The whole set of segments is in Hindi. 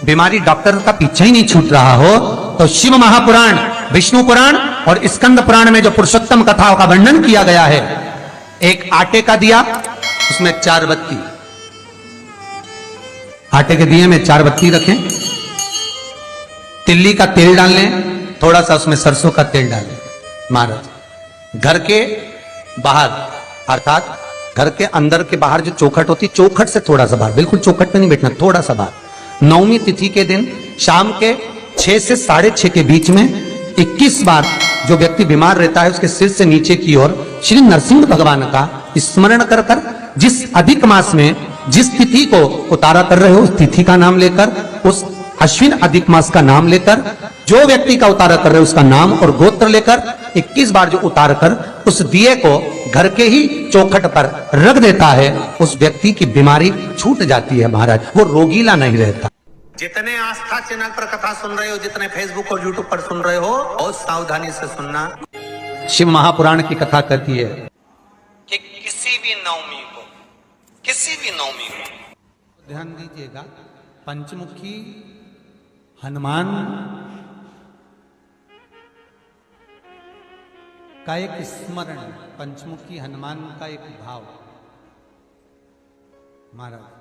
बीमारी डॉक्टर का पीछे ही नहीं छूट रहा हो, तो शिव महापुराण, विष्णु पुराण और स्कंद पुराण में जो पुरुषोत्तम कथाओं का वर्णन किया गया है, एक आटे का दिया, उसमें 4 बत्ती, आटे के दिए में 4 बत्ती रखें, तिल्ली का तेल डाल लें, थोड़ा सा उसमें सरसों का तेल डाल लें। महाराज घर के बाहर, अर्थात घर के अंदर के बाहर जो चौखट होती, चौखट से थोड़ा सा बाहर, बिल्कुल चौखट पे नहीं बैठना, थोड़ा सा बाहर, नवमी तिथि के दिन शाम के 6 से 6:30 के बीच में 21 बार जो व्यक्ति बीमार रहता है उसके सिर से नीचे की ओर श्री नरसिंह भगवान का स्मरण कर कर, जिस अधिक मास में जिस तिथि को उतारा कर रहे हो उस तिथि का नाम लेकर, उस अश्विन अधिक मास का नाम लेकर, जो व्यक्ति का उतारा कर रहे हो उसका नाम और गोत्र लेकर 21 बार जो उतार कर उस दिए को घर के ही चौखट पर रख देता है, उस व्यक्ति की बीमारी छूट जाती है महाराज, वो रोगीला नहीं रहता। जितने आस्था चैनल पर कथा सुन रहे हो, जितने फेसबुक और यूट्यूब पर सुन रहे हो, बहुत सावधानी से सुनना। शिव महापुराण की कथा कहती है कि किसी भी नवमी को ध्यान दीजिएगा, पंचमुखी हनुमान का एक स्मरण, पंचमुखी हनुमान का एक भाव। महाराज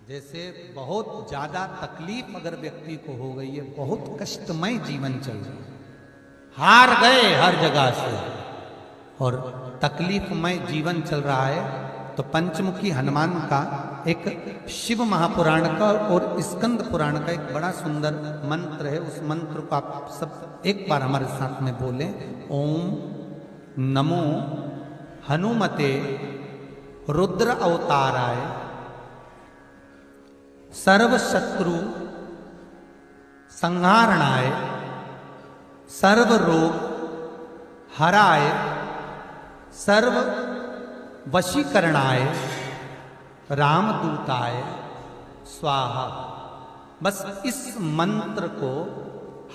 जैसे बहुत ज्यादा तकलीफ अगर व्यक्ति को हो गई है, बहुत कष्टमय जीवन चल रहा है, हार गए हर जगह से और तकलीफमय जीवन चल रहा है, तो पंचमुखी हनुमान का एक शिव महापुराण का और स्कंद पुराण का एक बड़ा सुंदर मंत्र है। उस मंत्र को आप सब एक बार हमारे साथ में बोलें। ओम नमो हनुमते रुद्र अवताराय सर्व शत्रु संहारणाय सर्व रोग हराय सर्व वशीकरणाय रामदूताय स्वाहा। बस इस मंत्र को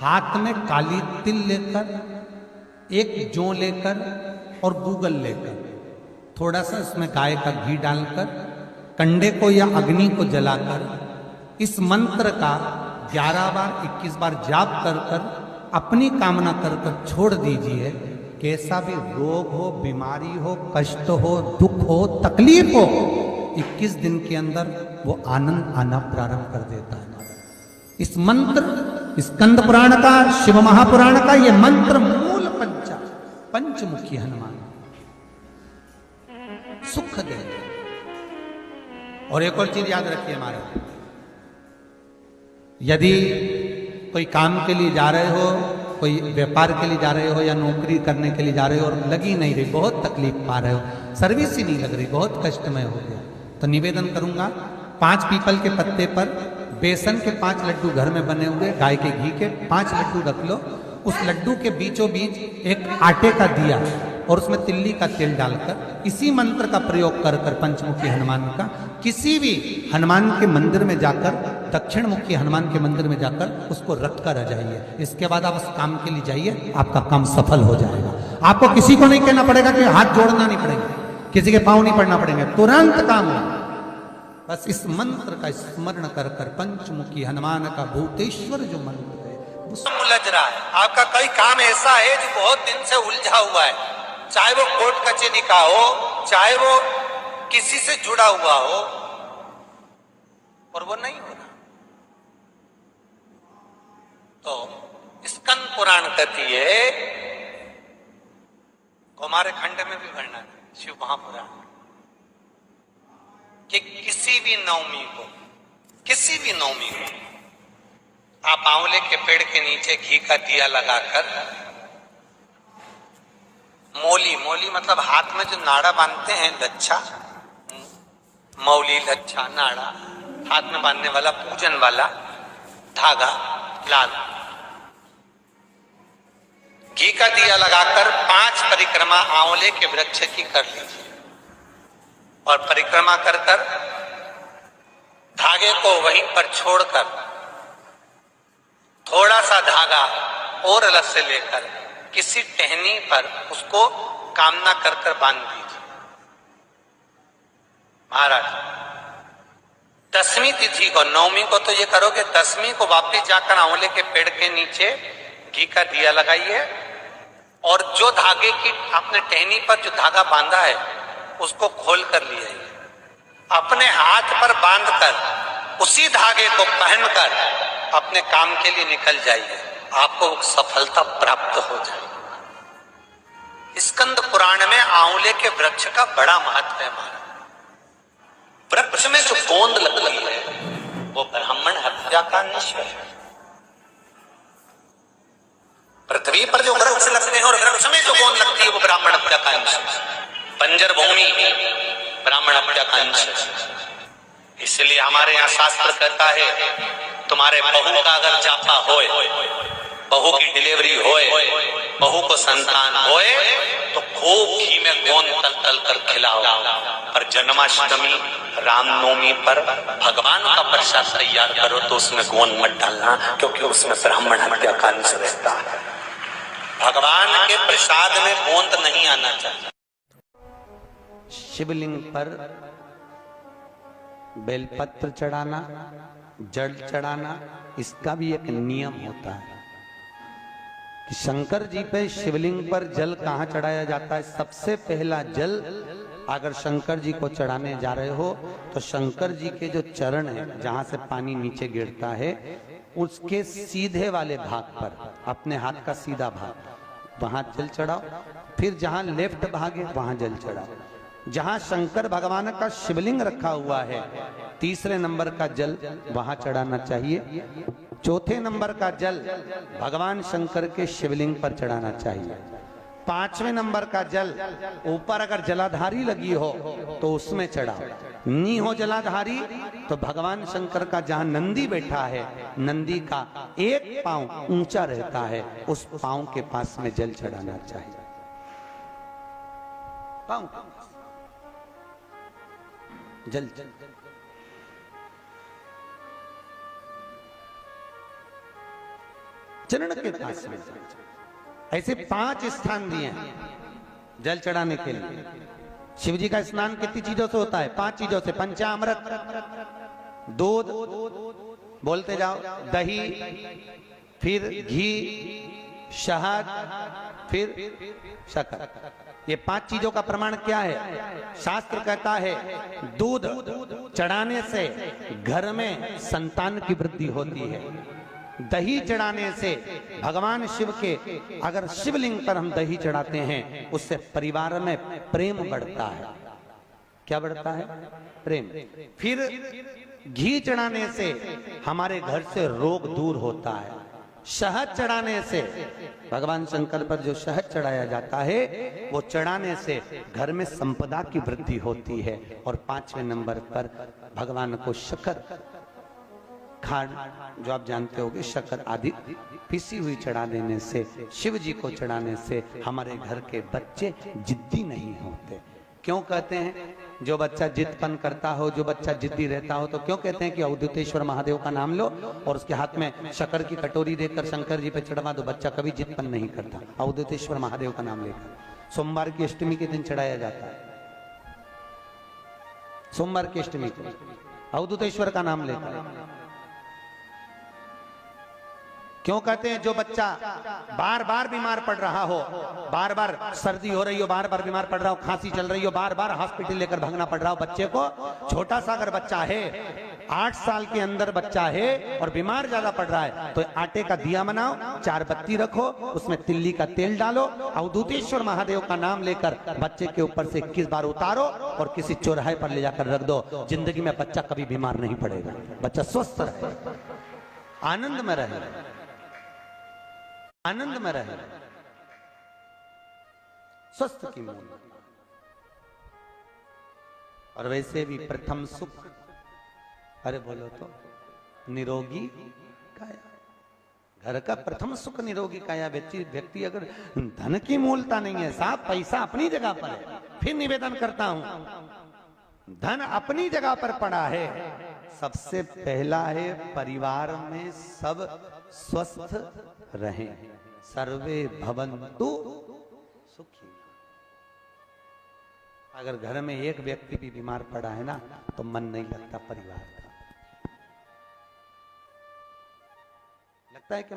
हाथ में काली तिल लेकर, एक जौ लेकर और गूगल लेकर, थोड़ा सा इसमें गाय का घी डालकर, कंडे को या अग्नि को जलाकर इस मंत्र का 11 बार 21 बार जाप कर कर अपनी कामना कर कर छोड़ दीजिए। कैसा भी रोग हो, बीमारी हो, कष्ट हो, दुख हो, तकलीफ हो, 21 दिन के अंदर वो आनंद आना प्रारंभ कर देता है। इस मंत्र स्कंद पुराण का, शिव महापुराण का ये मंत्र मूल पंचमुखी हनुमान सुख दे। और एक और चीज याद रखिए हमारे, यदि कोई काम के लिए जा रहे हो, कोई व्यापार के लिए जा रहे हो या नौकरी करने के लिए जा रहे हो और लगी नहीं रही, बहुत तकलीफ पा रहे हो, सर्विस ही नहीं लग रही, बहुत कष्टमय हो गया, तो निवेदन करूंगा 5 पीपल के पत्ते पर बेसन के 5 लड्डू घर में बने हुए, गाय के घी के 5 लड्डू रख लो, उस लड्डू के बीचों बीच एक आटे का दिया और उसमें तिल्ली का तेल डालकर इसी मंत्र का प्रयोग कर कर पंचमुखी हनुमान का किसी भी हनुमान के मंदिर में जाकर, दक्षिण मुखी हनुमान के मंदिर में जाकर उसको रख कर आ जाइए। इसके बाद आप उस काम के लिए जाइए, आपका काम सफल हो जाएगा। आपको किसी को नहीं कहना पड़ेगा कि हाथ जोड़ना नहीं पड़ेगा, किसी के पांव नहीं पड़ना पड़ेंगे, तुरंत काम हो। बस इस मंत्र का स्मरण कर कर पंचमुखी हनुमान का भूतेश्वर जो मंत्र है उलझ रहा है, आपका कोई काम ऐसा है जो बहुत दिन से उलझा हुआ है, चाहे वो कोर्ट कचहरी का हो, चाहे वो किसी से जुड़ा हुआ हो, और वो नहीं हो रहा, तो स्कंद पुराण कहती है, हमारे खंड में भी वर्णन है शिव महापुराण कि किसी भी नवमी को आप आंवले के पेड़ के नीचे घी का दिया लगाकर, मौली मतलब हाथ में जो नाड़ा बांधते हैं, लच्छा, मौली, लच्छा, नाड़ा, हाथ में बांधने वाला पूजन वाला धागा लाल, घी का दिया लगाकर 5 परिक्रमा आंवले के वृक्ष की कर लीजिए और परिक्रमा कर कर धागे को वहीं पर छोड़कर थोड़ा सा धागा और अलग से लेकर किसी टहनी पर उसको कामना कर कर बांध दीजिए। महाराज 10वीं तिथि को, 9वीं को तो ये करोगे, 10वीं को वापस जाकर आंवले के पेड़ के नीचे घी का दिया लगाइए और जो धागे की आपने टहनी पर जो धागा बांधा है उसको खोल कर ले आइए, अपने हाथ पर बांधकर उसी धागे को पहनकर अपने काम के लिए निकल जाइए, आपको सफलता प्राप्त हो जाए। स्कंद पुराण में आंवले के वृक्ष का बड़ा महत्व है। वृक्ष में जो गोंद लगती है वो ब्राह्मण हत्या का निश्चय है। पृथ्वी पर जो वृक्ष लगते हैं और वृक्ष में जो गोंद लगती है वो ब्राह्मण हत्या का निश्चय है। बंजर भूमि ब्राह्मण हत्या का निश्चय है। इसलिए हमारे यहाँ शास्त्र कहता है तुम्हारे बहू का अगर जापा होए, बहू की डिलीवरी होए, बहू को संतान होए तो खूब घी में गोंद तल तल कर खिलाओ। पर जन्माष्टमी रामनवमी पर भगवान का प्रसाद तैयार करो तो उसमें गोंद मत डालना, क्योंकि उसमें ब्राह्मण हत्या का अंश रहता है। भगवान के प्रसाद में गोंद नहीं आना चाहिए। शिवलिंग पर बेलपत्र चढ़ाना, जल चढ़ाना, इसका भी एक नियम होता है कि शंकर जी पे शिवलिंग पर जल कहाँ चढ़ाया जाता है। सबसे पहला जल अगर शंकर जी को चढ़ाने जा रहे हो तो शंकर जी के जो चरण है जहां से पानी नीचे गिरता है उसके सीधे वाले भाग पर, अपने हाथ का सीधा भाग, वहां जल चढ़ाओ। फिर जहां लेफ्ट भाग है वहां जल चढ़ाओ। जहां शंकर भगवान का शिवलिंग रखा हुआ है तीसरे नंबर का जल वहां चढ़ाना चाहिए। चौथे नंबर का जल भगवान शंकर के शिवलिंग पर चढ़ाना चाहिए। पांचवें नंबर का जल ऊपर अगर जलाधारी लगी हो तो उसमें चढ़ाओ। नी हो जलाधारी तो भगवान शंकर का जहां नंदी बैठा है, नंदी का एक पांव ऊंचा रहता है, उस पांव के पास में जल चढ़ाना चाहिए। पांव जल चरण के पास में। ऐसे 5 स्थान दिए हैं जल चढ़ाने के लिए। शिव जी का स्नान कितनी चीजों से होता है? 5 चीजों से। पंचामृत, दूध, बोलते जाओ, दही, फिर घी, शहद, फिर शक्कर। ये 5 चीजों का प्रमाण क्या है? शास्त्र कहता है दूध चढ़ाने से घर में संतान की वृद्धि होती है। दही चढ़ाने से भगवान शिव के, अगर शिवलिंग पर हम दही चढ़ाते हैं उससे परिवार में प्रेम बढ़ता है। क्या बढ़ता है? प्रेम। फिर घी चढ़ाने से हमारे घर से रोग दूर होता है। शहद चढ़ाने से, भगवान शंकर पर जो शहद चढ़ाया जाता है वो चढ़ाने से घर में संपदा की वृद्धि होती है। और 5वें नंबर पर भगवान को शक्कर, खांड जो आप जानते होंगे, शक्कर आदि पिसी हुई चढ़ा देने से, शिव जी को चढ़ाने से हमारे घर के बच्चे जिद्दी नहीं होते। क्यों कहते हैं? जो बच्चा जिद्दपन करता हो, जो बच्चा जिद्दी रहता हो, तो क्यों कहते हैं कि अवधूतेश्वर महादेव का नाम लो और उसके हाथ में शक्कर की कटोरी देकर शंकर जी पे चढ़वा दो, बच्चा कभी जिद्दपन नहीं करता। अवधूतेश्वर महादेव का नाम लेकर सोमवार की अष्टमी के दिन चढ़ाया जाता है। सोमवार की अष्टमी को अवधूतेश्वर का नाम लेकर। क्यों कहते हैं? जो बच्चा बार बार बीमार पड़ रहा हो, बार बार सर्दी हो रही हो, बार बार बीमार पड़ रहा हो, खांसी चल रही हो, बार बार हॉस्पिटल लेकर भागना पड़ रहा हो बच्चे को, छोटा सा अगर बच्चा है, 8 साल के अंदर बच्चा है और बीमार ज्यादा पड़ रहा है, तो आटे का दिया बनाओ, 4 बत्ती रखो, उसमें तिल्ली का तेल डालो, अवधूतेश्वर महादेव का नाम लेकर बच्चे के ऊपर से 21 बार उतारो और किसी चौराहे पर ले जाकर रख दो। जिंदगी में बच्चा कभी बीमार नहीं पड़ेगा, बच्चा स्वस्थ रहे, आनंद में रहे, आनंद में रहे, स्वस्थ की मूल। और वैसे भी प्रथम सुख, अरे बोलो तो, निरोगी काया। घर का प्रथम सुख निरोगी काया। व्यक्ति अगर धन की मूलता नहीं है, साफ पैसा अपनी जगह पर है, फिर निवेदन करता हूं, धन अपनी जगह पर पड़ा है, सबसे पहला है परिवार में सब स्वस्थ रहे, सर्वे भवन्तु सुखी। अगर घर में एक व्यक्ति भी बीमार पड़ा है ना तो मन नहीं लगता परिवार का। लगता है कि